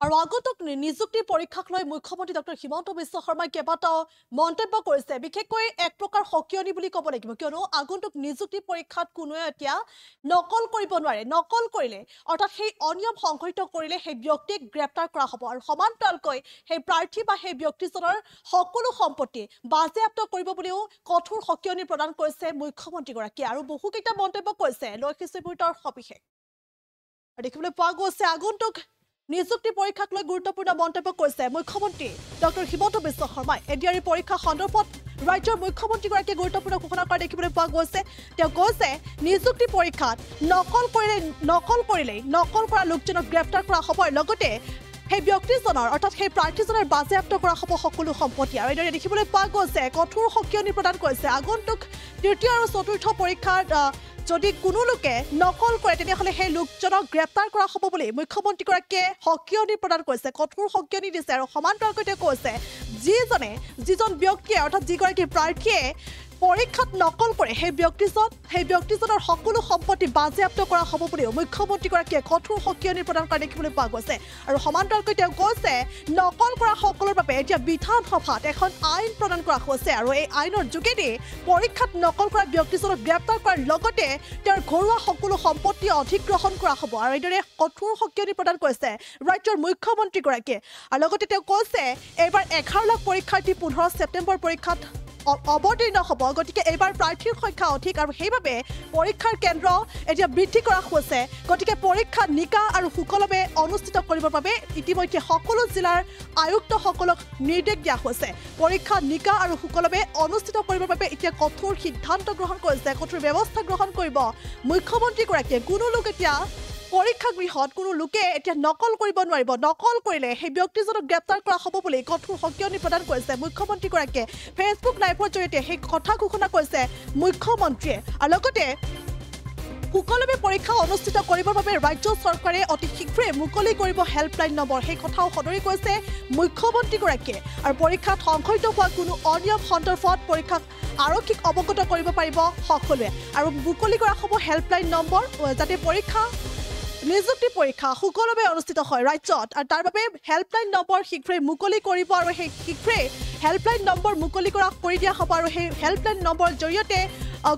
আৰু আগন্তুক নিযুক্তি পৰীক্ষাক লৈ মুখ্যমন্ত্ৰী ডক্টৰ হিমন্ত বিশ্ব শৰ্মাই কেইবাটাও মন্তব্য কৰিছে বিশেষকৈ এক প্ৰকাৰ সকিয়নি বুলি ক'ব লাগিব কিয়নো আগন্তুক নিযুক্তি পৰীক্ষাত কোনোৱে এতিয়া নকল কৰিব নোৱাৰে নকল কৰিলে অৰ্থাৎ সেই অনিয়ম সংঘটিত কৰিলে সেই ব্যক্তিক গ্ৰেপ্তাৰ কৰা হ'ব আৰু সমান্তৰালকৈ সেই প্ৰাৰ্থী বা সেই ব্যক্তিজনৰ সকলো সম্পত্তি বাজেয়াপ্ত কৰিব বুলিও কঠোৰ সকিয়নি প্ৰদান কৰিছে মুখ্যমন্ত্ৰীগৰাকীয়ে আৰু বহুকেইটা মন্তব্য কৰিছে লৈ খিচিপুতৰ সবিশেষ দেখিবলৈ পোৱা গৈছে আগন্তুক নিযুক্তি পৰীক্ষাক লৈ গুৰুত্বপূৰ্ণ মন্তব্য কৰিছে মুখ্যমন্ত্ৰী ডক্টৰ হিমন্ত বিশ্ব শৰ্মাই এডিআৰই পৰীক্ষা সন্দৰ্ভত ৰাজ্যৰ মুখ্যমন্ত্ৰীগৰাকীয়ে গুৰুত্বপূৰ্ণ ঘোষণা কৰা দেখিবলৈ পোৱা গৈছে তেওঁ কৈছে নিযুক্তি পৰীক্ষাত নকল কৰিলেই নকল কৰা লোকজনক গ্ৰেপ্তাৰ কৰা হ'ব লগতে সেই ব্যক্তিজনৰ অৰ্থাৎ সেই প্ৰাৰ্থীজনৰ বাজেয়াপ্ত কৰা হ'ব সকলো সম্পত্তি আৰু এইদৰে দেখিবলৈ পোৱা গৈছে কঠোৰ সকিয়নি প্ৰদান কৰিছে আগন্তুক তৃতীয় আৰু চতুৰ্থ পৰীক্ষাত যদি কোনো লোকে নকল কৰে তেনেহ'লে সেই লোকজনক গ্ৰেপ্তাৰ কৰা হ'ব বুলি মুখ্যমন্ত্ৰীগৰাকীয়ে সকিয়নি প্ৰদান কৰিছে কঠোৰ সকিয়নি দিছে আৰু সমান্তৰালকৈ তেওঁ কৈছে যিজন ব্যক্তিয়ে অৰ্থাৎ যিগৰাকী প্ৰাৰ্থীয়ে পৰীক্ষাত নকল কৰে সেই ব্যক্তিজনৰ সকলো সম্পত্তি বাজেয়াপ্ত কৰা হ'ব বুলিও মুখ্যমন্ত্ৰীগৰাকীয়ে কঠোৰ সকিয়নি প্ৰদান কৰা দেখিবলৈ পোৱা গৈছে আৰু সমান্তৰালকৈ তেওঁ কৈছে নকল কৰা সকলৰ বাবে এতিয়া বিধানসভাত এখন আইন প্ৰদান কৰা হৈছে আৰু এই আইনৰ যোগেদি পৰীক্ষাত নকল কৰা ব্যক্তিজনক গ্ৰেপ্তাৰ কৰাৰ লগতে তেওঁৰ ঘৰুৱা সকলো সম্পত্তি অধিগ্ৰহণ কৰা হ'ব আৰু এইদৰে কঠোৰ সকিয়নি প্ৰদান কৰিছে ৰাজ্যৰ মুখ্যমন্ত্ৰীগৰাকীয়ে আৰু লগতে তেওঁ কৈছে এইবাৰ 11 লাখ পৰীক্ষাৰ্থী 15 ছেপ্টেম্বৰ পৰীক্ষাত অৱতীৰ্ণ হ'ব গতিকে এইবাৰ প্ৰাৰ্থীৰ সংখ্যা অধিক আৰু সেইবাবে পৰীক্ষাৰ কেন্দ্ৰ এতিয়া বৃদ্ধি কৰা হৈছে গতিকে পৰীক্ষা নিকা আৰু সুকলমে অনুষ্ঠিত কৰিবৰ বাবে ইতিমধ্যে সকলো জিলাৰ আয়ুক্তসকলক নিৰ্দেশ দিয়া হৈছে পৰীক্ষা নিকা আৰু সুকলমে অনুষ্ঠিত কৰিবৰ বাবে এতিয়া কঠোৰ সিদ্ধান্ত গ্ৰহণ কৰিছে কঠোৰ ব্যৱস্থা গ্ৰহণ কৰিব মুখ্যমন্ত্ৰীগৰাকীয়ে কোনো লোক এতিয়া পৰীক্ষা গৃহত কোনো লোকে এতিয়া নকল কৰিব নোৱাৰিব নকল কৰিলে সেই ব্যক্তিজনক গ্ৰেপ্তাৰ কৰা হ'ব বুলি কঠোৰ সকিয়নি প্ৰদান কৰিছে মুখ্যমন্ত্ৰীগৰাকীয়ে ফেচবুক লাইভৰ জৰিয়তে সেই কথা ঘোষণা কৰিছে মুখ্যমন্ত্ৰীয়ে আৰু লগতে সুকলমে পৰীক্ষা অনুষ্ঠিত কৰিবৰ বাবে ৰাজ্য চৰকাৰে অতি শীঘ্ৰে মুকলি কৰিব হেল্পলাইন নম্বৰ সেই কথাও সদৰি কৰিছে মুখ্যমন্ত্ৰীগৰাকীয়ে আৰু পৰীক্ষাত সংঘটিত হোৱা কোনো অনিয়ম সন্দৰ্ভত পৰীক্ষাক আৰক্ষীক অৱগত কৰিব পাৰিব সকলোৱে আৰু মুকলি কৰা হ'ব হেল্পলাইন নম্বৰ যাতে নিযুক্তি পৰীক্ষা সুকলমে অনুষ্ঠিত হয় ৰাজ্যত আৰু তাৰ বাবে হেল্পলাইন নম্বৰ শীঘ্ৰে মুকলি কৰিব আৰু সেই শীঘ্ৰে হেল্পলাইন নম্বৰ মুকলি কৰি দিয়া হ'ব আৰু সেই হেল্পলাইন নম্বৰৰ জৰিয়তে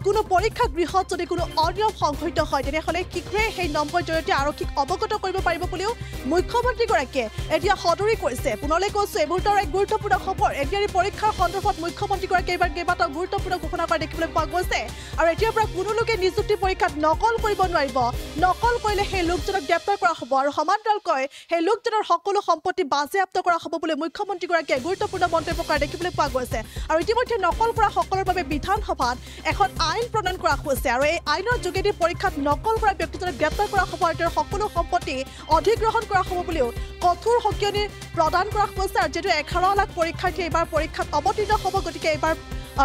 কোনো পৰীক্ষা গৃহত যদি কোনো অনিয়ম সংঘটিত হয় তেনেহ'লে শীঘ্ৰে সেই নম্বৰৰ জৰিয়তে আৰক্ষীক অৱগত কৰিব পাৰিব বুলিও মুখ্যমন্ত্ৰীগৰাকীয়ে এতিয়া সদৰি কৰিছে পুনৰলৈ কৈছোঁ এই মুহূৰ্তৰ এক গুৰুত্বপূৰ্ণ খবৰ এডিআৰই পৰীক্ষাৰ সন্দৰ্ভত মুখ্যমন্ত্ৰীগৰাকীয়ে এইবাৰ কেইবাটাও গুৰুত্বপূৰ্ণ ঘোষণা কৰা দেখিবলৈ পোৱা গৈছে আৰু এতিয়াৰ পৰা কোনো লোকে নিযুক্তি পৰীক্ষাত নকল কৰিব নোৱাৰিব নকল কৰিলে সেই লোকজনক গ্ৰেপ্তাৰ কৰা হ'ব আৰু সমান্তৰালকৈ সেই লোকজনৰ সকলো সম্পত্তি বাজেয়াপ্ত কৰা হ'ব বুলি মুখ্যমন্ত্ৰীগৰাকীয়ে গুৰুত্বপূৰ্ণ মন্তব্য কৰা দেখিবলৈ পোৱা গৈছে আৰু ইতিমধ্যে নকল কৰা সকলৰ বাবে বিধানসভাত এখন আইন প্ৰণয়ন কৰা হৈছে আৰু এই আইনৰ যোগেদি পৰীক্ষাত নকল কৰা ব্যক্তিজনক গ্ৰেপ্তাৰ কৰা হ'ব আৰু তেওঁৰ সকলো সম্পত্তি অধিগ্ৰহণ কৰা হ'ব বুলিও কঠোৰ সকিয়নি প্ৰদান কৰা হৈছে আৰু যিহেতু 11 লাখ পৰীক্ষাৰ্থী এইবাৰ পৰীক্ষাত অৱতীৰ্ণ হ'ব গতিকে এইবাৰ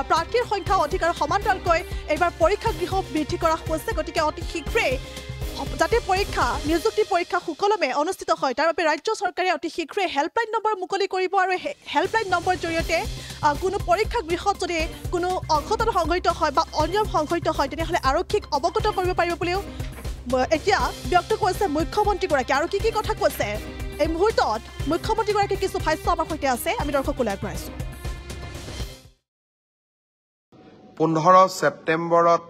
প্ৰাৰ্থীৰ সংখ্যা অধিক আৰু সমান্তৰালকৈ এইবাৰ পৰীক্ষা গৃহ বৃদ্ধি কৰা হৈছে গতিকে অতি শীঘ্ৰেই যাতে নিযুক্তি পৰীক্ষা সুকলমে অনুষ্ঠিত হয় তাৰ বাবে ৰাজ্য চৰকাৰে অতি শীঘ্ৰে হেল্পলাইন নম্বৰ মুকলি কৰিব আৰু হেল্পলাইন নম্বৰৰ জৰিয়তে কোনো পৰীক্ষা গৃহত যদি কোনো অঘটন সংঘটিত হয় বা অনিয়ম সংঘটিত হয় তেনেহ'লে আৰক্ষীক অৱগত কৰিব পাৰিব বুলিও এতিয়া ব্যক্ত কৰিছে মুখ্যমন্ত্ৰীগৰাকীয়ে আৰু কি কথা কৈছে এই মুহূৰ্তত মুখ্যমন্ত্ৰীগৰাকীয়ে কিছু ভাষ্য আমাৰ সৈতে আছে আমি দৰ্শকলৈ আগবঢ়াইছোঁ 15 ছেপ্টেম্বৰত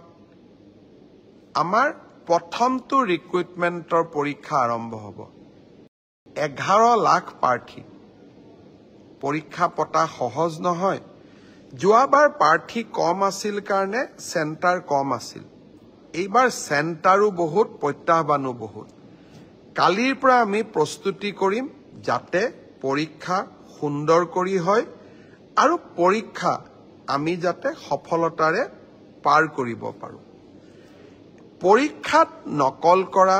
আমাৰ প্ৰথমটো ৰিক্ৰুইটমেণ্টৰ পৰীক্ষা আৰম্ভ হ'ব 11 লাখ প্ৰাৰ্থী পৰীক্ষা পতা সহজ নহয় যোৱাবাৰ প্ৰাৰ্থী কম আছিল কাৰণে চেণ্টাৰ কম আছিল এইবাৰ চেণ্টাৰো বহুত প্ৰত্যাহ্বানো বহুত কালিৰ পৰা আমি প্ৰস্তুতি কৰিম যাতে পৰীক্ষা সুন্দৰ কৰি হয় আৰু পৰীক্ষা আমি যাতে সফলতাৰে পাৰ কৰিব পাৰোঁ পৰীক্ষাত নকল কৰা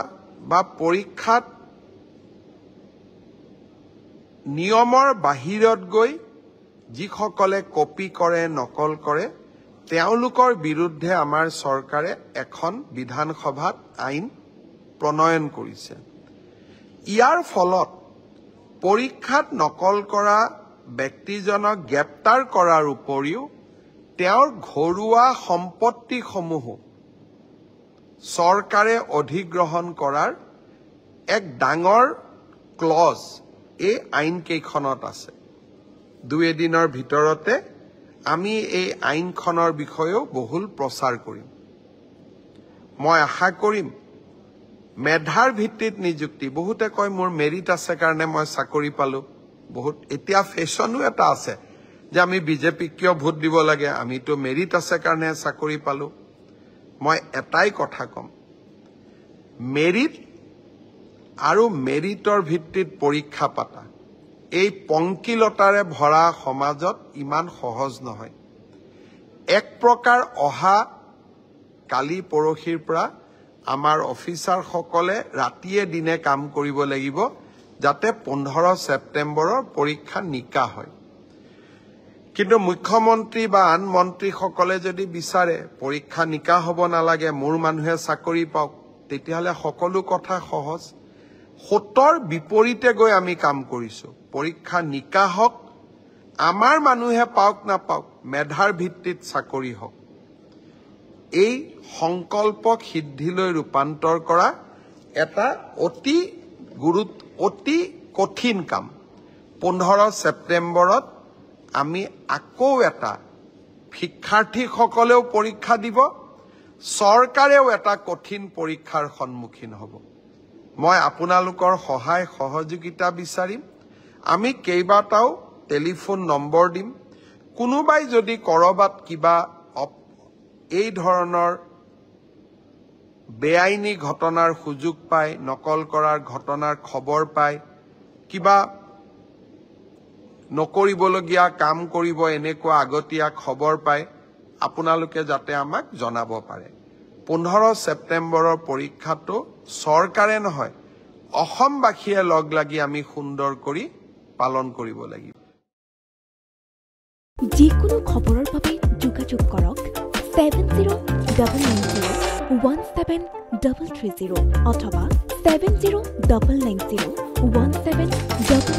বা পৰীক্ষাত নিয়মৰ বাহিৰত গৈ যিসকলে কপি কৰে নকল কৰে তেওঁলোকৰ বিৰুদ্ধে আমাৰ চৰকাৰে এখন বিধানসভাত আইন প্ৰণয়ন কৰিছে ইয়াৰ ফলত পৰীক্ষাত নকল কৰা ব্যক্তিজনক গ্ৰেপ্তাৰ কৰাৰ উপৰিও তেওঁৰ ঘৰুৱা সম্পত্তিসমূহ চৰকাৰে অধিগ্ৰহণ কৰাৰ এক ডাঙৰ ক্লজ এই আইন কেইখনত আছে 2 দিনৰ ভিতৰতে আমি এই আইনখনৰ বিষয়েও বহুল প্ৰচাৰ কৰিম মই আশা কৰিম মেধাৰ ভিত্তিত নিযুক্তি বহুতে কয় মোৰ মেৰিট আছে কাৰণে মই চাকৰি পালো বহুত এতিয়া ফেশনো এটা আছে যে আমি বিজেপি কিয় ভোট দিব লাগে আমিতো মেৰিট আছে কাৰণে চাকৰি পালো মই এটাই কথা কম মেৰিট আৰু মেৰিটৰ ভিত্তিত পৰীক্ষা পাতা এই পংকিলতাৰে ভৰা সমাজত ইমান সহজ নহয় এক প্ৰকাৰ অহা কালি পৰহিৰ পৰা আমাৰ অফিচাৰ সকলে ৰাতিয়ে দিনে কাম কৰিব লাগিব যাতে 15 ছেপ্টেম্বৰৰ পৰীক্ষা নিকা হয় কিন্তু মুখ্যমন্ত্ৰী বা আন মন্ত্ৰী সকলে যদি বিচাৰে পৰীক্ষা নিকা হ'ব নালাগে মোৰ মানুহে চাকৰি পাওক তেতিয়াহলে সকলো কথা সহজ হতৰ বিপৰীতে গৈ আমি কাম কৰিছো পৰীক্ষা নিকা হওক আমাৰ মানুহে পাওক না পাওক মেধাৰ ভিত্তিত চাকৰি হওক এই সংকল্পক সিদ্ধিলৈ ৰূপান্তৰ কৰা এটা অতি কঠিন কাম 15 ছেপ্টেম্বৰত আমি আকৌ এটা শিক্ষাৰ্থীসকলেও পৰীক্ষা দিব চৰকাৰেও এটা কঠিন পৰীক্ষাৰ সন্মুখীন হ'ব মই আপোনালোকৰ সহায় সহযোগিতা বিচাৰিম আমি কেইবাটাও টেলিফোন নম্বৰ দিম কোনোবাই যদি কৰবাত কিবা এই ধৰণৰ বেআইনী ঘটনাৰ সুযোগ পায় নকল কৰাৰ ঘটনাৰ খবৰ পায় কিবা নকৰিবলগীয়া কাম কৰিব এনেকুৱা আগতীয়া খবৰ পায় আপোনালোকে যাতে আমাক জনাব পাৰে 15 ছেপ্টেম্বৰৰ পৰীক্ষাটো চৰকাৰে নহয় অসমবাসীয়ে লগ লাগি আমি সুন্দৰ কৰি পালন কৰিব লাগিব যিকোনো খবৰৰ বাবে যোগাযোগ কৰক 7099017330 অথবা 7099017330